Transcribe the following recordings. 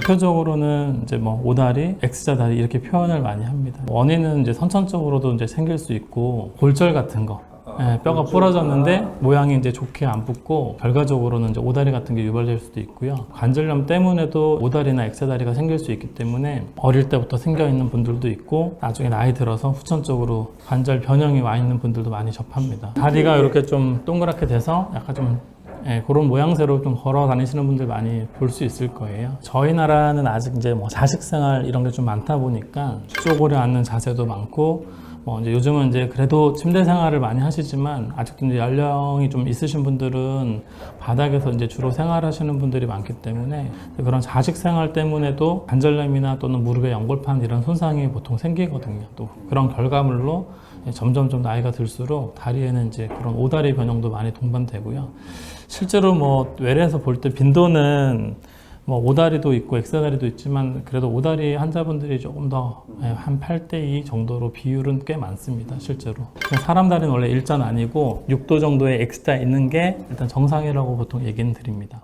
대표적으로는 이제 뭐 오다리, X자 다리 이렇게 표현을 많이 합니다. 원인은 이제 선천적으로도 이제 생길 수 있고 골절 같은 거. 뼈가 부러졌는데 모양이 이제 좋게 안 붙고 결과적으로는 이제 오다리 같은 게 유발될 수도 있고요. 관절염 때문에도 오다리나 X다리가 생길 수 있기 때문에 어릴 때부터 생겨 있는 분들도 있고 나중에 나이 들어서 후천적으로 관절 변형이 와 있는 분들도 많이 접합니다. 다리가 이렇게 좀 동그랗게 돼서 약간 좀 그런 모양새로 좀 걸어 다니시는 분들 많이 볼 수 있을 거예요. 저희 나라는 아직 이제 뭐 자식생활 이런 게 좀 많다 보니까 쪼그려 앉는 자세도 많고 이제 요즘은 이제 그래도 침대 생활을 많이 하시지만 아직도 이제 연령이 좀 있으신 분들은 바닥에서 이제 주로 생활하시는 분들이 많기 때문에 그런 자식 생활 때문에도 관절염이나 또는 무릎의 연골판 이런 손상이 보통 생기거든요. 또 그런 결과물로 점점 좀 나이가 들수록 다리에는 이제 그런 오다리 변형도 많이 동반되고요. 실제로 뭐 외래에서 볼 때 빈도는 뭐 오다리도 있고 X다리도 있지만 그래도 오다리 환자분들이 조금 더 한 8대2 정도로 비율은 꽤 많습니다. 실제로 사람 다리는 원래 일자는 아니고 6도 정도의 X자 있는 게 일단 정상이라고 보통 얘기는 드립니다.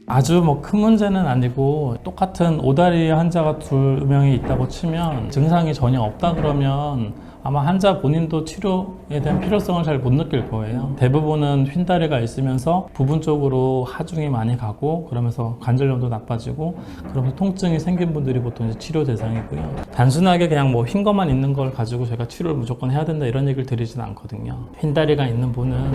아주 뭐 큰 문제는 아니고 똑같은 오다리 환자가 2명이 있다고 치면 증상이 전혀 없다 그러면 아마 환자 본인도 치료에 대한 필요성을 잘 못 느낄 거예요. 대부분은 휜다리가 있으면서 부분적으로 하중이 많이 가고 그러면서 관절염도 나빠지고 그러면서 통증이 생긴 분들이 보통 이제 치료 대상이고요. 단순하게 그냥 뭐 휜 것만 있는 걸 가지고 제가 치료를 무조건 해야 된다 이런 얘기를 드리진 않거든요. 휜다리가 있는 분은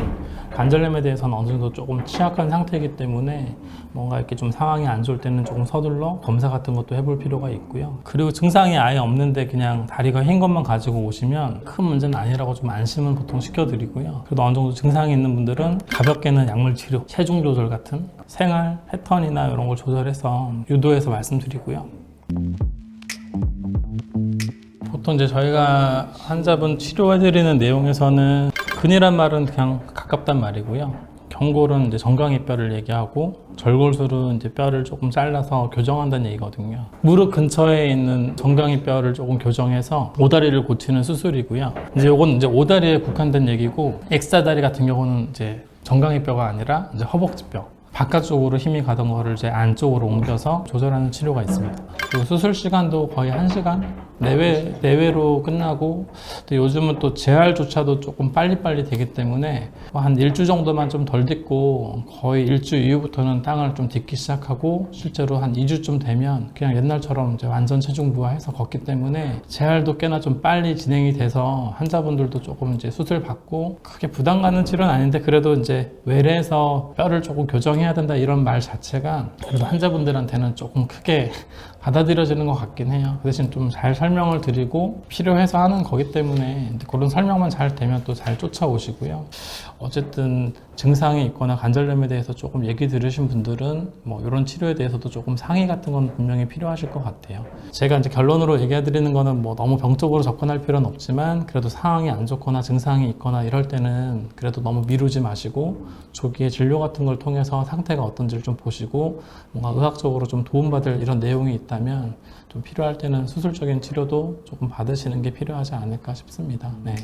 관절염에 대해서는 어느 정도 조금 취약한 상태이기 때문에 뭔가 이렇게 좀 상황이 안 좋을 때는 조금 서둘러 검사 같은 것도 해볼 필요가 있고요. 그리고 증상이 아예 없는데 그냥 다리가 휜 것만 가지고 오시면 큰 문제는 아니라고 좀 안심은 보통 시켜드리고요. 그래도 어느 정도 증상이 있는 분들은 가볍게는 약물 치료, 체중 조절 같은 생활 패턴이나 이런 걸 조절해서 유도해서 말씀드리고요. 보통 이제 저희가 환자분 치료해드리는 내용에서는 근이란 말은 그냥 가깝단 말이고요. 경골은 이제 정강이 뼈를 얘기하고 절골술은 이제 뼈를 조금 잘라서 교정한다는 얘기거든요. 무릎 근처에 있는 정강이 뼈를 조금 교정해서 오다리를 고치는 수술이고요. 이제 요건 이제 오다리에 국한된 얘기고 X다리 같은 경우는 이제 정강이 뼈가 아니라 이제 허벅지뼈. 바깥쪽으로 힘이 가던 거를 이제 안쪽으로 옮겨서 조절하는 치료가 있습니다. 그리고 수술 시간도 거의 1시간 내외로 끝나고 또 요즘은 또 재활조차도 조금 빨리빨리 되기 때문에 한 1주 정도만 좀 덜 딛고 거의 1주 이후부터는 땅을 좀 딛기 시작하고 실제로 한 2주쯤 되면 그냥 옛날처럼 이제 완전 체중 부하해서 걷기 때문에 재활도 꽤나 좀 빨리 진행이 돼서 환자분들도 조금 이제 수술 받고 크게 부담 가는 치료는 아닌데 그래도 이제 외래에서 뼈를 조금 교정해야 된다 이런 말 자체가 그래도 환자분들한테는 조금 크게 받아들여지는 것 같긴 해요. 그 대신 좀 잘 설명을 드리고 필요해서 하는 거기 때문에 그런 설명만 잘 되면 또 잘 쫓아오시고요. 어쨌든 증상이 있거나 관절염에 대해서 조금 얘기 들으신 분들은 뭐 이런 치료에 대해서도 조금 상의 같은 건 분명히 필요하실 것 같아요. 제가 이제 결론으로 얘기해 드리는 거는 뭐 너무 병적으로 접근할 필요는 없지만 그래도 상황이 안 좋거나 증상이 있거나 이럴 때는 그래도 너무 미루지 마시고 조기에 진료 같은 걸 통해서 상태가 어떤지를 좀 보시고 뭔가 의학적으로 좀 도움받을 이런 내용이 있다면 좀 필요할 때는 수술적인 치료도 조금 받으시는 게 필요하지 않을까 싶습니다. 네.